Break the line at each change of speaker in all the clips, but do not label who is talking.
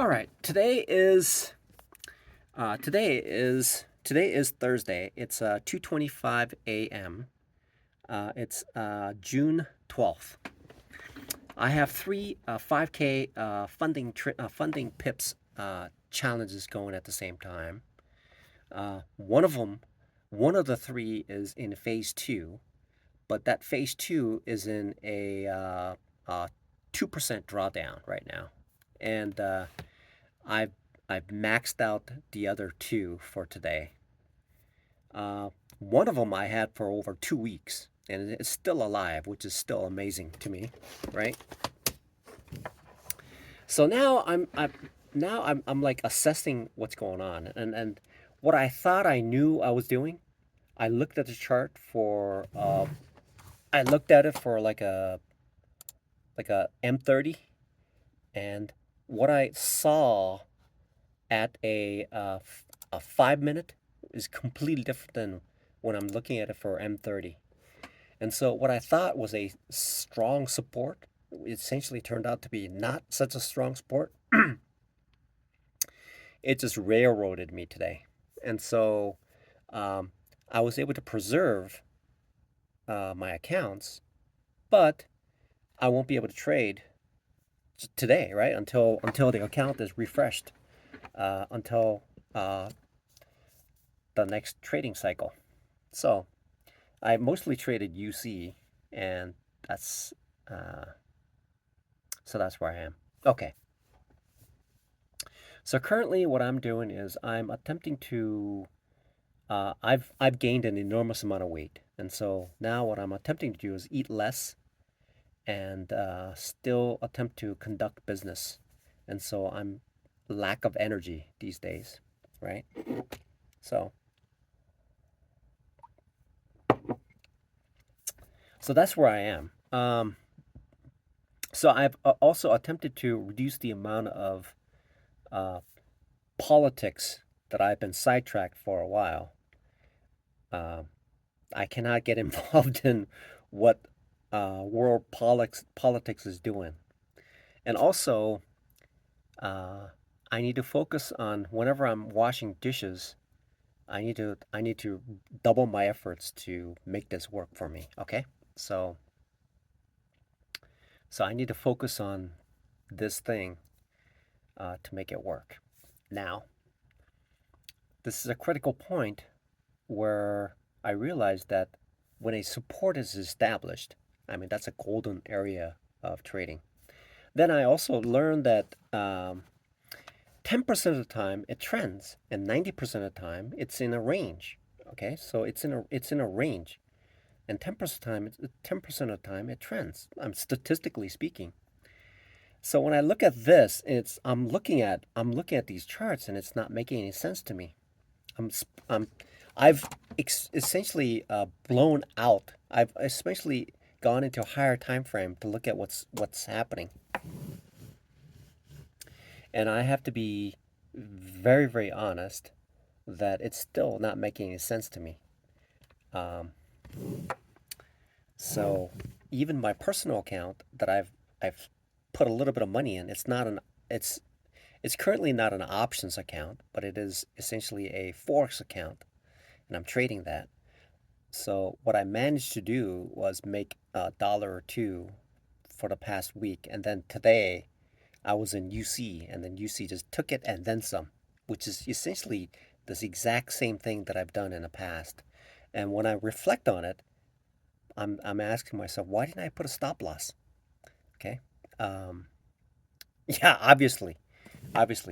All right. Today is Thursday. It's 2:25 a.m. It's June 12th. I have three 5K funding pips challenges going at the same time. One of them, one of the three is in phase two, but that phase two is in a 2% drawdown right now, and I've I've maxed out the other two for today. Uh, One of them I had for over 2 weeks, and it's still alive, which is still amazing to me, right? So now I'm like assessing what's going on, and what I thought I knew I was doing. I looked at the chart for I looked at it for like a M30, and what I saw at a 5 minute is completely different than when I'm looking at it for M30. And so what I thought was a strong support essentially turned out to be not such a strong support. It just railroaded me today. And so um, I was able to preserve my accounts, but I won't be able to trade today, right? Until the account is refreshed, until the next trading cycle. So I mostly traded UC, and that's uh, so that's where I am. Okay. So currently, what I'm doing is I'm attempting to. I've gained an enormous amount of weight, and so now what I'm attempting to do is eat less and still attempt to conduct business. And so I'm lack of energy these days, right? So so that's where I am. So I've also attempted to reduce the amount of uh, politics that I've been sidetracked for a while. Um, I cannot get involved in what world politics is doing, and also uh, I need to focus on whenever I'm washing dishes. I need to double my efforts to make this work for me. Okay, so so I need to focus on this thing to make it work. Now, this is a critical point where I realized that when a support is established, I mean, that's a golden area of trading. Then I also learned that 10% of the time it trends, and 90% of the time it's in a range. Okay, so it's in a range, and 10% of the time it trends. I'm statistically speaking. So when I look at this, I'm looking at these charts, and it's not making any sense to me. I'm I'm I've essentially blown out. I've especially gone into a higher time frame to look at what's happening, and I have to be very very honest that it's still not making any sense to me. Um, so even my personal account that I've put a little bit of money in, it's it's currently not an options account, but it is essentially a forex account, and I'm trading that. So what I managed to do was make a dollar or two for the past week, and then today I was in UC, and then UC just took it and then some, which is essentially this exact same thing that I've done in the past. And when I reflect on it, I'm asking myself, why didn't I put a stop loss? Okay. Um, yeah, obviously,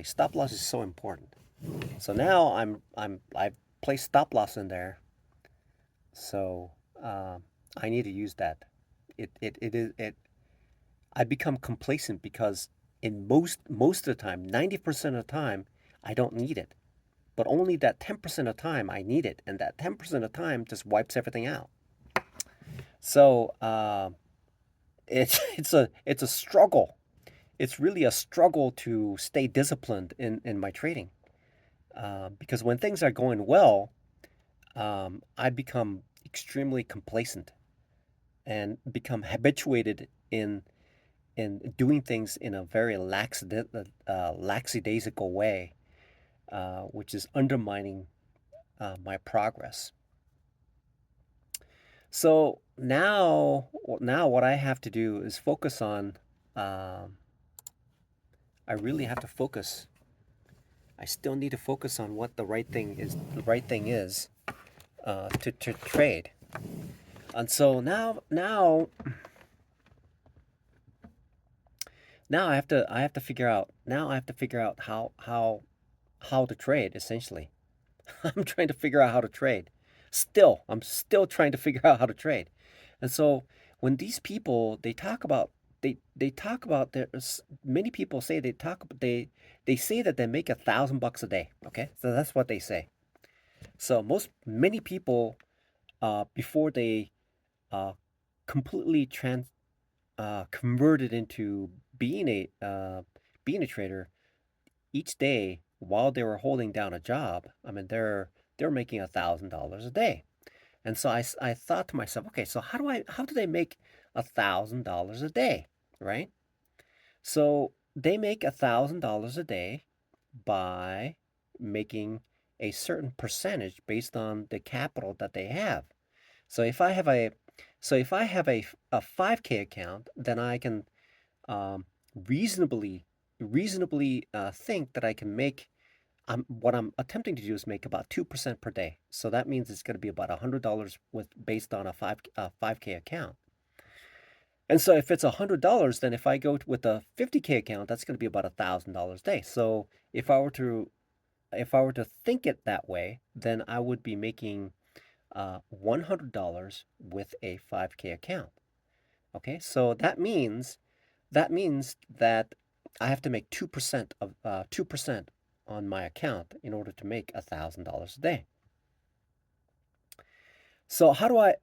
stop loss is so important. So now I've placed stop loss in there. So I need to use that. It is it. I become complacent because in most of the time, 90% of the time, I don't need it. But only that 10% of the time I need it, and that 10% of the time just wipes everything out. So it's a struggle. It's really a struggle to stay disciplined in my trading, because when things are going well, I become extremely complacent and become habituated in doing things in a very lackadaisical way, which is undermining my progress. So now what I have to do is focus on. Um, I really have to focus. I still need to focus on what the right thing is. The right thing is to trade. And so now I have to figure out how to trade essentially. I'm trying to figure out how to trade. I'm still trying to figure out how to trade. And so when these people they talk about there's many people say they say that they make $1,000 a day. Okay, so that's what they say. So many people before they uh, completely converted into being a trader each day while they were holding down a job. I mean, they're making $1,000 a day. And so I thought to myself, okay, so how do they make $1,000 a day, right? So they make $1,000 a day by making a certain percentage based on the capital that they have. So if I have a so if I have a 5K account, then I can um, reasonably think that I can make what I'm attempting to do is make about 2% per day. So that means it's going to be about $100 with based on a 5K account. And so if it's $100, then if I go with a 50K account, that's going to be about $1,000 a day. So if I were to think it that way, then I would be making $100 with a 5K account. Okay, so that I have to make 2% on my account in order to make $1,000 a day. So how do I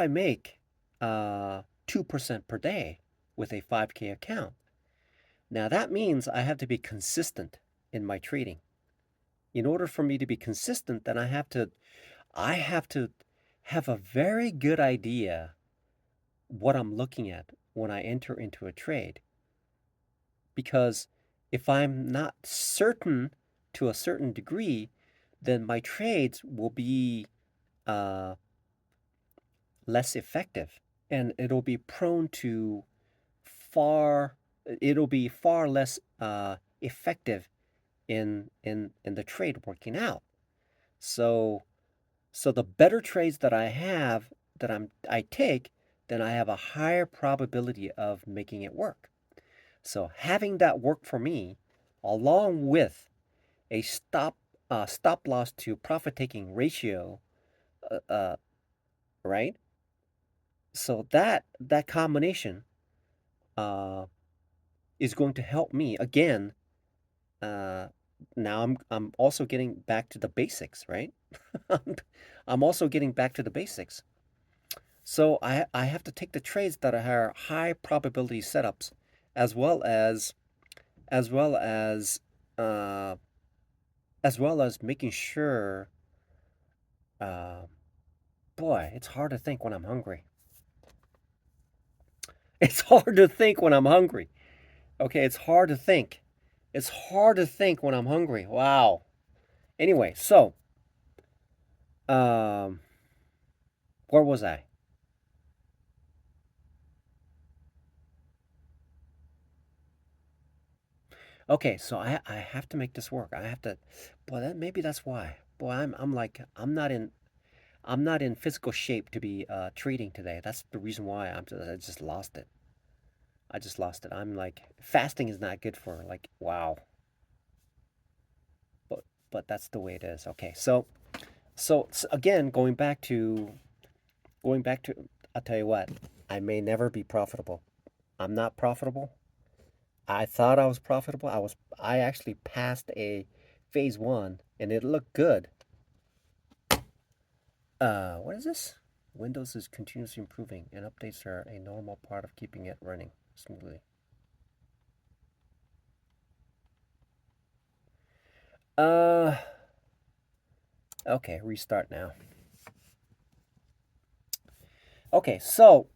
make 2% per day with a 5K account? Now that means I have to be consistent in my trading. In order for me to be consistent, then I have to have a very good idea what I'm looking at when I enter into a trade. Because if I'm not certain to a certain degree, then my trades will be uh, less effective, and it'll be far less effective in the trade working out. So the better trades that I have I take, then I have a higher probability of making it work. So having that work for me, along with a stop loss to profit taking ratio, uh, uh, right? So that combination uh, is going to help me again. Uh, Now I'm also getting back to the basics, right? I'm also getting back to the basics. So I have to take the trades that are high probability setups, as well as as well as uh, as well as making sure. Uh, Boy, it's hard to think when I'm hungry. It's hard to think when I'm hungry. Okay, it's hard to think. It's hard to think when I'm hungry. Wow. Anyway, so um, where was I? Okay, so I have to make this work. I have to. Boy, maybe that's why. Boy, I'm like I'm not in physical shape to be trading today. That's the reason why I just lost it. I just lost it. I'm like fasting is not good for like wow. But that's the way it is. Okay, so again, going back to I'll tell you what, I may never be profitable. I'm not profitable. I thought I was profitable. I actually passed a phase one and it looked good. What is this? Windows is continuously improving and updates are a normal part of keeping it running smoothly. Uh okay, restart now. Okay, so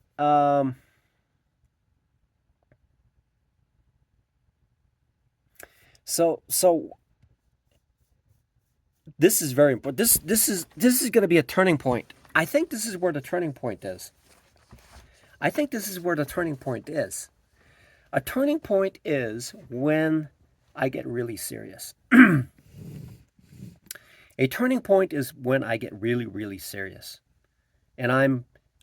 So this is very important. This is going to be a turning point. I think this is where the turning point is. I think this is where the turning point is. A turning point is when I get really serious. A turning point is when I get really, really serious. And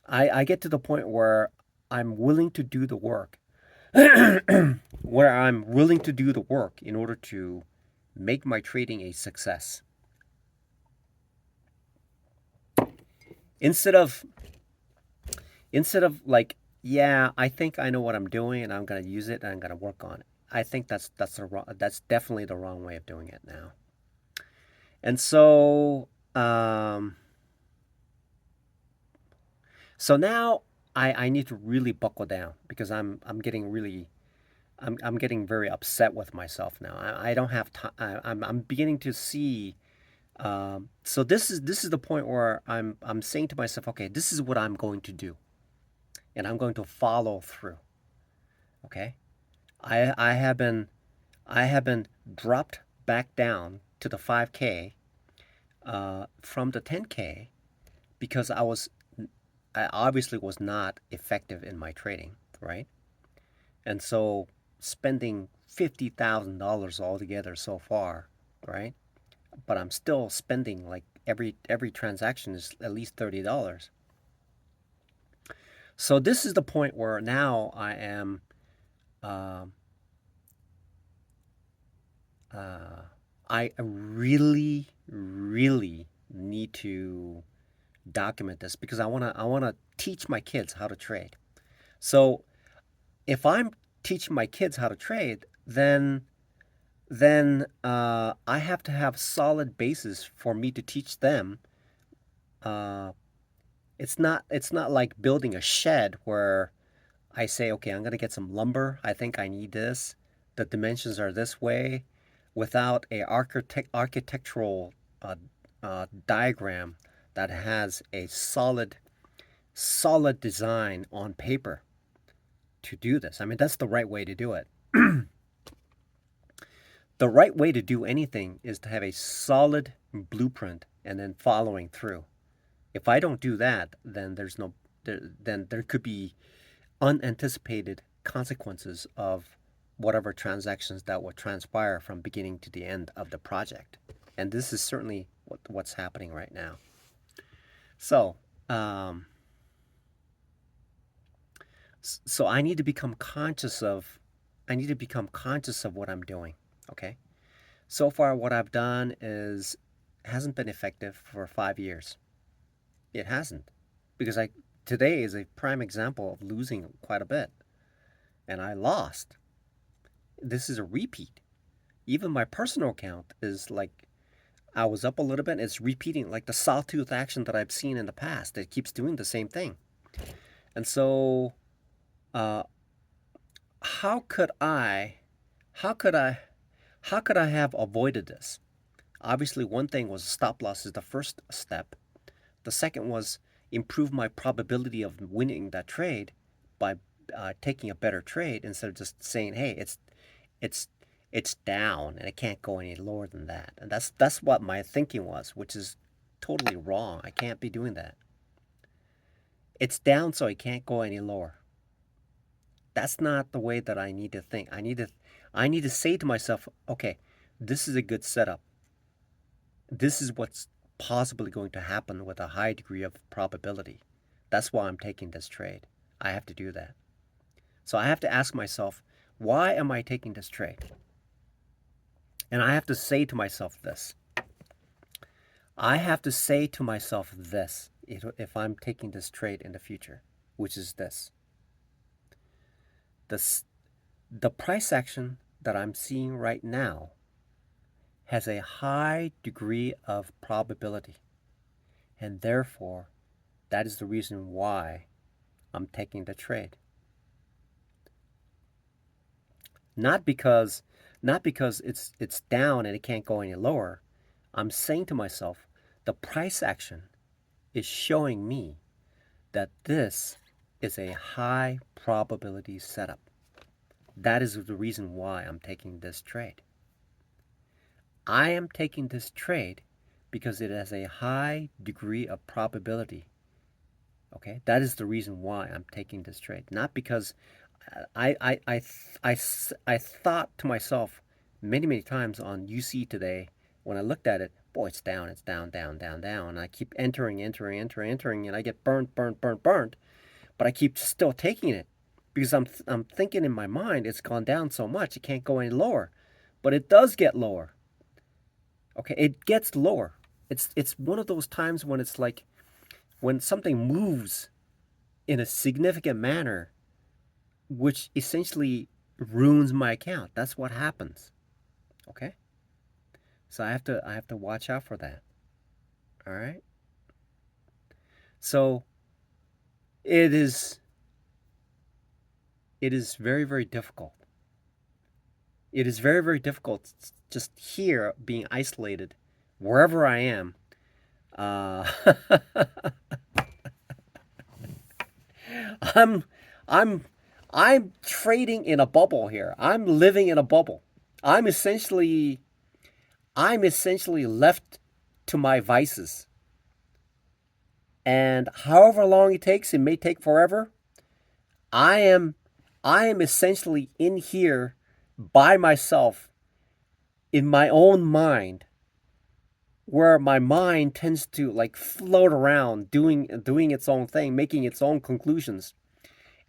I get to the point where I'm willing to do the work. Where I'm willing to do the work in order to make my trading a success. Instead of like, yeah, I think I know what I'm doing and I'm gonna use it and I'm gonna work on it. I think that's definitely the wrong way of doing it now. And so now I need to really buckle down because I'm getting really I'm getting very upset with myself now. I don't have time. I'm beginning to see. So this is the point where I'm saying to myself, okay, this is what I'm going to do, and I'm going to follow through. Okay, I have been dropped back down to the 5K from the 10K because I obviously was not effective in my trading, right? And so spending $50,000 altogether so far, right? But I'm still spending like every transaction is at least $30. So this is the point where now I am um, I really really need to document this because I want to teach my kids how to trade. So if I'm teaching my kids how to trade, then I have to have solid basis for me to teach them. Uh, it's not like building a shed where I say, okay, I'm gonna get some lumber. I think I need this. The dimensions are this way, without a architectural diagram that has a solid design on paper to do this. I mean, that's the right way to do it. The right way to do anything is to have a solid blueprint and then following through. If I don't do that, then then there could be unanticipated consequences of whatever transactions that will transpire from beginning to the end of the project. And this is certainly what's happening right now. So, um, so I need to become conscious of what I'm doing. Okay. So far, what I've done is hasn't been effective for 5 years. It hasn't, because I today is a prime example of losing quite a bit, and I lost. This is a repeat. Even my personal account is like I was up a little bit. It's repeating like the sawtooth action that I've seen in the past. It keeps doing the same thing, and so uh, how could I, how could I, how could I have avoided this? Obviously, one thing was stop loss is the first step. The second was improve my probability of winning that trade by taking a better trade instead of just saying, "Hey, it's it's down and it can't go any lower than that." And that's what my thinking was, which is totally wrong. I can't be doing that. It's down, so it can't go any lower. That's not the way that I need to think. I need to say to myself, "Okay, this is a good setup. This is what's possibly going to happen with a high degree of probability. That's why I'm taking this trade. I have to do that." So I have to ask myself, why am I taking this trade? And I have to say to myself this. I have to say to myself this if I'm taking this trade in the future, which is this. The, the price action that I'm seeing right now has a high degree of probability. And therefore, that is the reason why I'm taking the trade. Not because it's down and it can't go any lower. I'm saying to myself, the price action is showing me that this is a high probability setup. That is the reason why I'm taking this trade. I am taking this trade because it has a high degree of probability. Okay, that is the reason why I'm taking this trade, not because I thought to myself many times on UC today when I looked at it, boy, it's down, down, and I keep entering, and I get burnt, but I keep still taking it because I'm thinking in my mind it's gone down so much it can't go any lower, but it does get lower. Okay, it gets lower. It's one of those times when it's like when something moves in a significant manner, which essentially ruins my account. That's what happens. Okay, so I have to watch out for that. All right. So it is very difficult. It is very difficult just here being isolated wherever I am. Uh, I'm I'm I'm trading in a bubble here. I'm living in a bubble. I'm essentially I'm essentially left to my vices. And however long it takes, it may take forever. I am I am essentially in here by myself in my own mind, where my mind tends to like float around doing its own thing, making its own conclusions.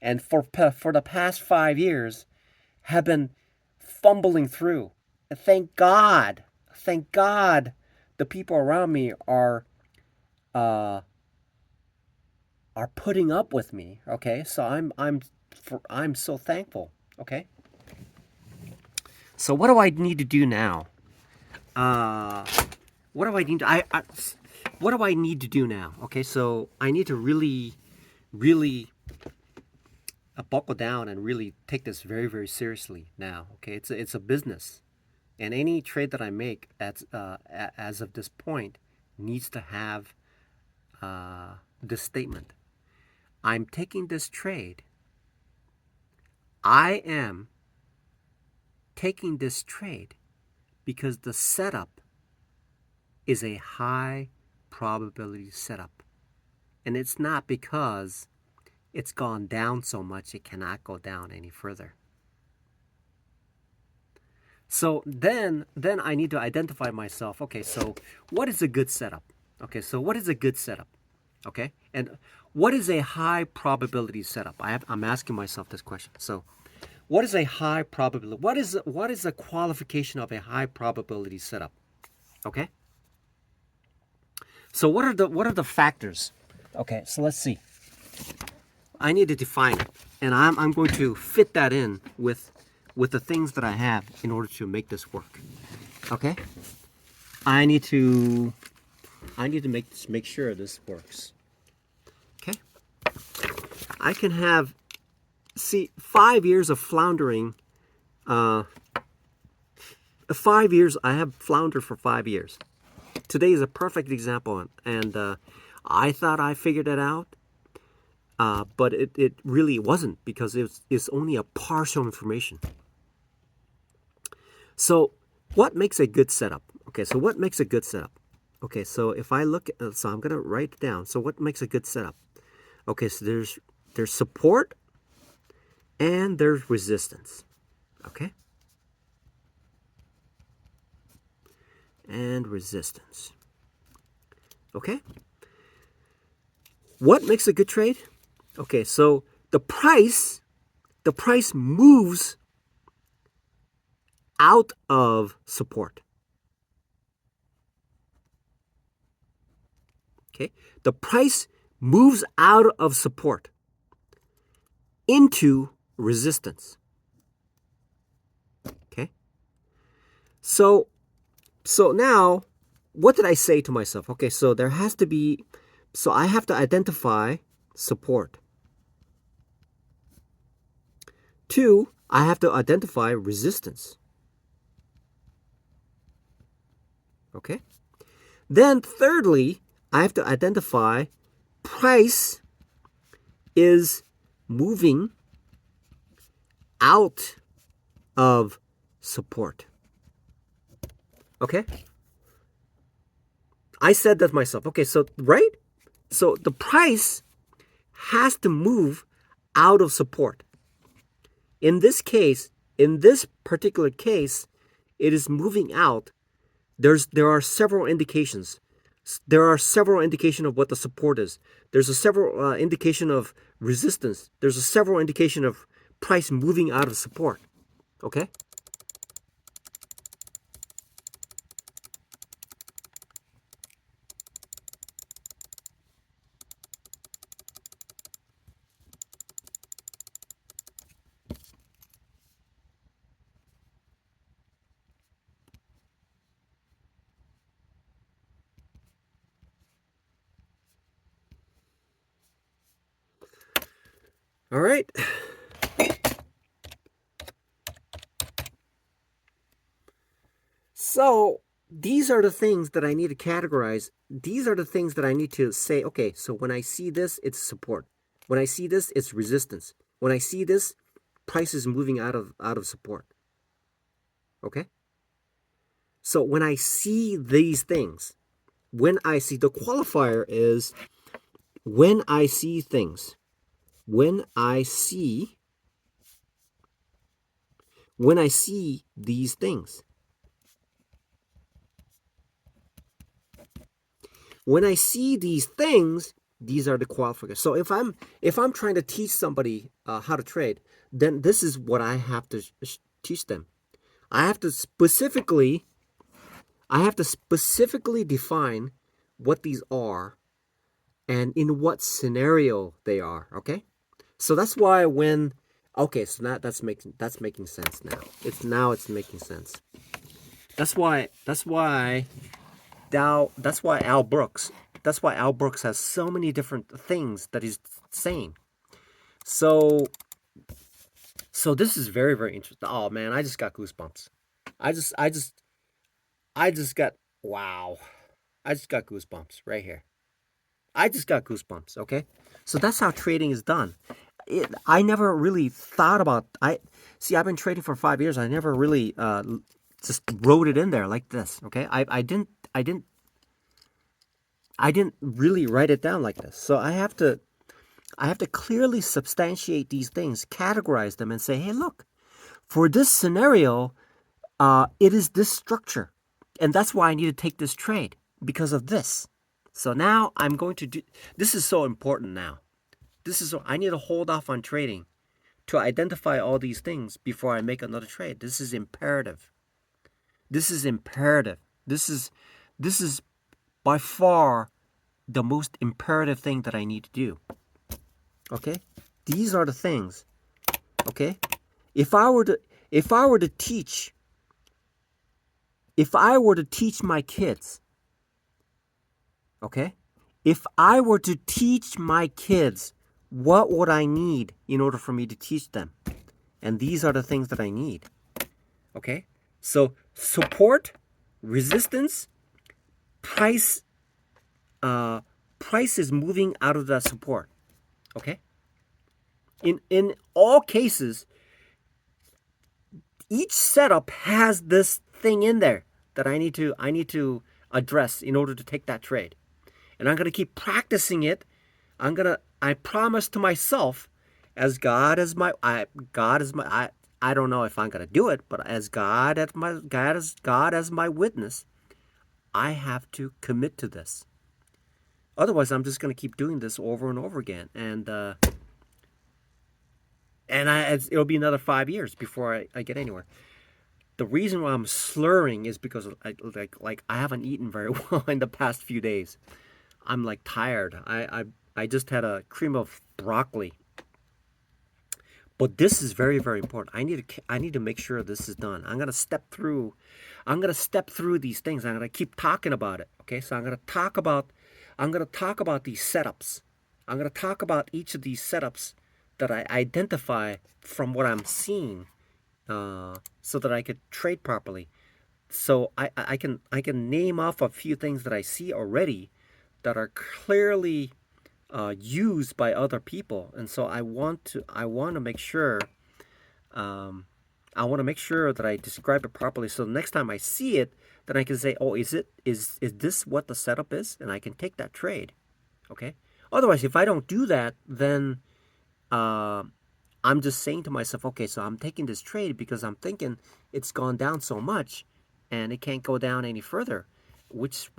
And for the past 5 years have been fumbling through. And thank God the people around me uh are putting up with me. Okay, so I'm so thankful. Okay, so what do I need to do now? Uh, what do I need? What do I need to do now? Okay, so I need to really buckle down and really take this very seriously now. Okay, it's a business, and any trade that I make as of this point needs to have this statement. I'm taking this trade. I am taking this trade because the setup is a high probability setup. And it's not because it's gone down so much it cannot go down any further. So then I need to identify myself. Okay, so what is a good setup? Okay, so what is a good setup? Okay, and what is a high probability setup? I'm asking myself this question. So what is a high probability? What is the qualification of a high probability setup? Okay. So what are the factors? Okay, so let's see. I need to define it, and I'm going to fit that in with the things that I have in order to make this work. Okay. I need to make sure this works. Okay. I can have 5 years of floundering. 5 years. I have floundered for 5 years. Today is a perfect example, and I thought I figured it out, but it really wasn't, because it's only a partial information. So what makes a good setup? Okay, so what makes a good setup? Okay, so if I look at, so I'm going to write it down. So what makes a good setup? Okay, so there's support and there's resistance. Okay? And resistance. Okay? What makes a good trade? Okay, so the price moves out of support. Okay? The price moves out of support into resistance. Okay? So now, what did I say to myself? Okay, so there has to be, so I have to identify support. 2, I have to identify resistance. Okay? Then thirdly, I have to identify price is moving out of support. Okay, I said that myself. Okay, so right, so the price has to move out of support. In this case, in this particular case, it is moving out. There are several indications. There are several indication of what the support is. There's a several indication of resistance. There's a several indication of price moving out of support. Okay. All right. So these are the things that I need to categorize. These are the things that I need to say, okay, so when I see this, it's support. When I see this, it's resistance. When I see this, price is moving out of support. Okay? So when I see these things, when I see the qualifier is when I see things. When I see these things. When I see these things, these are the qualifiers. So if I'm trying to teach somebody how to trade, then this is what I have to teach them. I have to specifically define what these are and in what scenario they are. Okay, so that's why when so now that's making sense now. It's making sense. That's why Al Brooks. That's why Al Brooks has so many different things that he's saying. So this is very very interesting. Oh man, I just got goosebumps. I just I just I just got wow. I just got goosebumps right here. I just got goosebumps. Okay, so that's how trading is done. I never really thought about. I've been trading for 5 years. I never really just wrote it in there like this. Okay, I didn't really write it down like this. So I have to clearly substantiate these things, categorize them, and say, hey, look, for this scenario, it is this structure, and that's why I need to take this trade because of this. So now I'm going to do. This is so important now. I need to hold off on trading to identify all these things before I make another trade. This is imperative. This is imperative. This is by far the most imperative thing that I need to do. Okay? These are the things. Okay? If I were to teach my kids, okay? If I were to teach my kids, what would I need in order for me to teach them? And these are the things that I need. Okay? So support, resistance, price price is moving out of that support. Okay? In all cases, each setup has this thing in there that I need to address in order to take that trade. And I'm going to keep practicing it. I promise to myself, as God as my I don't know if I'm going to do it, but as God as my witness, I have to commit to this. Otherwise, I'm just going to keep doing this over and over again, it'll be another 5 years before I get anywhere. The reason why I'm slurring is because I haven't eaten very well in the past few days. I'm like tired. I just had a cream of broccoli. But this is very very important. I need to make sure this is done. I'm gonna step through these things. I'm gonna keep talking about it. Okay, so I'm gonna talk about these setups. I'm gonna talk about each of these setups that I identify from what I'm seeing, so that I could trade properly. So I can name off a few things that I see already that are clearly used by other people, and so I want to make sure I want to make sure that I describe it properly, so the next time I see it, then I can say, oh, is this what the setup is? And I can take that trade. Okay. Otherwise, if I don't do that, then I'm just saying to myself, okay, so I'm taking this trade because I'm thinking it's gone down so much and it can't go down any further, which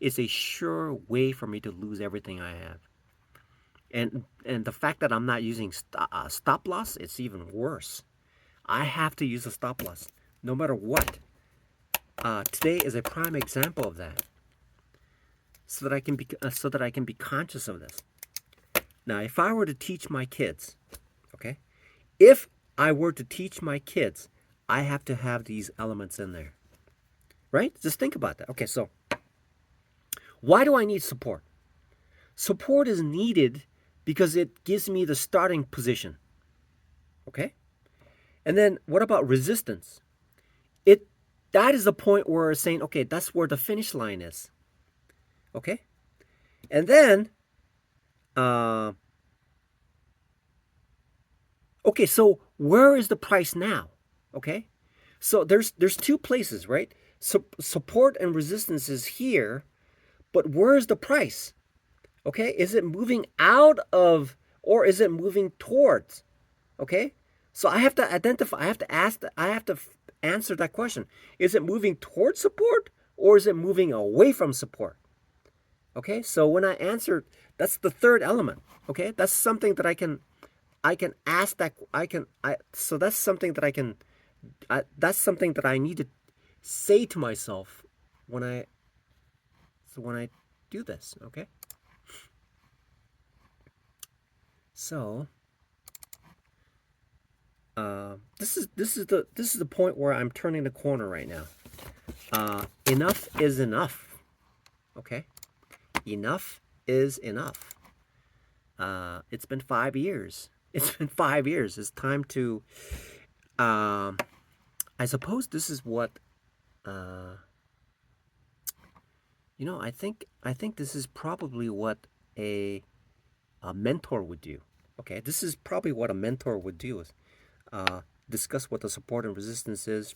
is a sure way for me to lose everything I have. And the fact that I'm not using stop loss, it's even worse. I have to use a stop loss no matter what. Today is a prime example of that, so that I can be conscious of this. Now, if I were to teach my kids, okay, if I were to teach my kids, I have to have these elements in there, right? Just think about that. Okay, so why do I need support? Support is needed because it gives me the starting position, okay? And then what about resistance? That is the point where it's saying, okay, that's where the finish line is, okay? And then, okay, so where is the price now? Okay, so there's two places, right? Support and resistance is here, but where is the price? Okay, is it moving out of, or is it moving towards? Okay, so I have to identify. I have to ask. I have to answer that question. Is it moving towards support, or is it moving away from support? Okay, so when I answer, that's the third element. Okay, that's something that I can ask that so that's something that that's something that I need to say to myself when I do this. Okay, so this is the point where I'm turning the corner right now. Enough is enough. Okay, enough is enough. It's been 5 years. It's been 5 years. It's time to. I suppose this is what. I think this is probably what a mentor would do. Okay, this is probably what a mentor would do, is discuss what the support and resistance is.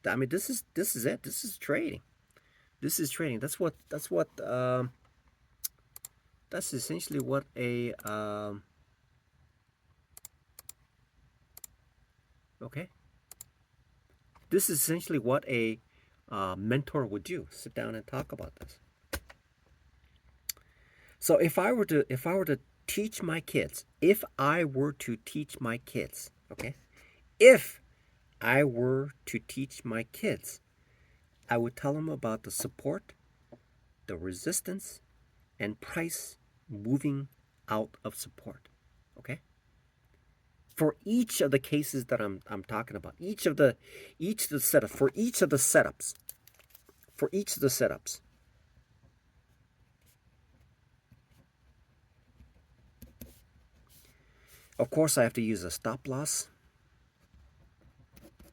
I mean, this is it. This is trading. This is trading. That's essentially what a okay. This is essentially what a mentor would do. Sit down and talk about this. So if I were to teach my kids, okay, if I were to teach my kids, I would tell them about the support, the resistance, and price moving out of support. Okay? For each of the cases that I'm talking about, for each of the setups. Of course, I have to use a stop loss.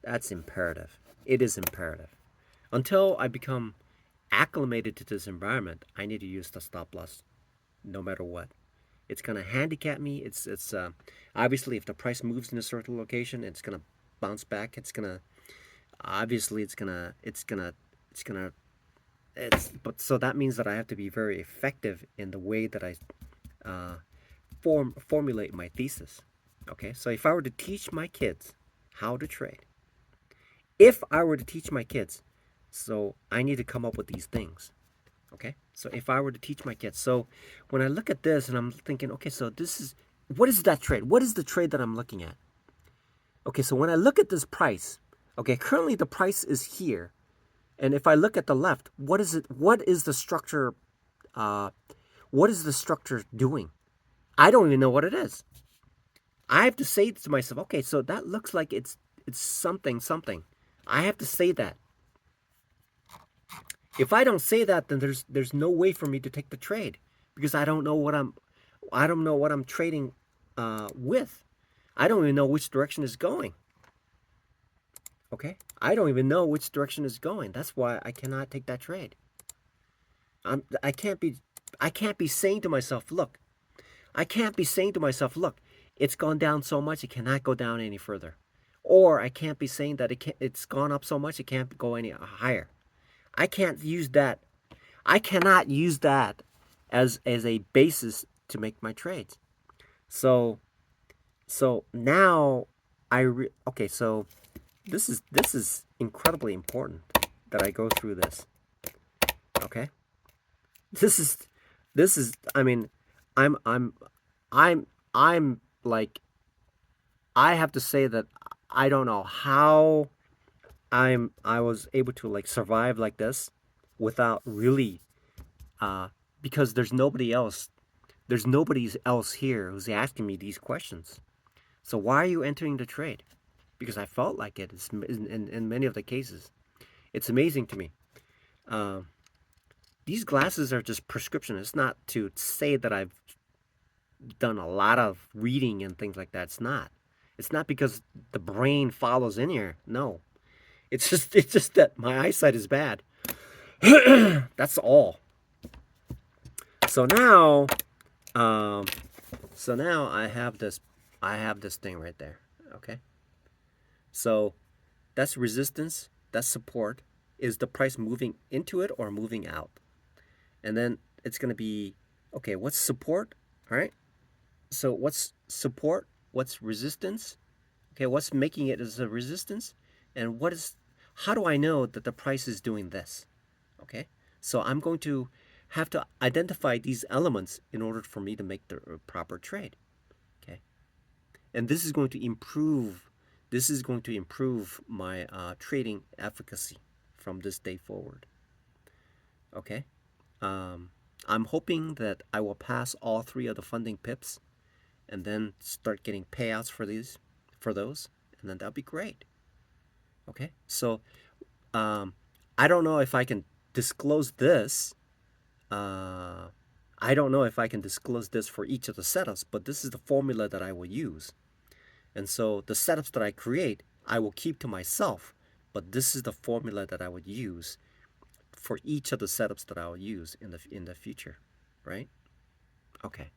That's imperative. It is imperative. Until I become acclimated to this environment, I need to use the stop loss no matter what. It's going to handicap me. It's obviously, if the price moves in a certain location, it's going to bounce back. It's going to, obviously, but so that means that I have to be very effective in the way that I formulate my thesis. Okay, so if I were to teach my kids how to trade, so I need to come up with these things. Okay, so if I were to teach my kids, so when I look at this and I'm thinking, okay, so what is that trade? What is the trade that I'm looking at? Okay, so when I look at this price, okay, currently the price is here, and if I look at the left, what is it? What is the structure? What is the structure doing? I don't even know what it is. I have to say to myself, okay, so that looks like it's something. I have to say that. If I don't say that, then there's no way for me to take the trade, because I don't know what I'm trading with. I don't even know which direction is going. Okay, I don't even know which direction is going. That's why I cannot take that trade. I can't be saying to myself, look, it's gone down so much, it cannot go down any further. or I can't be saying that it's gone up so much it can't go any higher. I can't use that. I cannot use that as a basis to make my trades. So now okay, so this is incredibly important that I go through this. Okay? This is I mean, I'm I'm I'm I'm like, I have to say that I don't know how I was able to like survive like this without really uh because there's nobody else here who's asking me these questions. So why are you entering the trade? Because I felt like it in many of the cases. It's amazing to me. Um, these glasses are just prescription. It's not to say that I've done a lot of reading and things like that. It's not. It's not because the brain follows in here. No. It's just that my eyesight is bad. That's all. So now um so now I have this thing right there. Okay? So that's resistance, that's support. Is the price moving into it or moving out? And then it's going to be, okay, what's support? All right. So what's support? What's resistance? Okay, what's making it as a resistance? And how do I know that the price is doing this? Okay. So I'm going to have to identify these elements in order for me to make the proper trade. Okay. And this is going to improve my trading efficacy from this day forward. Okay. Um, I'm hoping that I will pass all three of the funding pips and then start getting payouts for those, and then that'll be great. Okay. So um, I don't know if I can disclose this. Uh, I don't know if I can disclose this for each of the setups, but this is the formula that I will use. And so the setups that I create, I will keep to myself, but this is the formula that I would use for each of the setups that I will use in the future, right? Okay.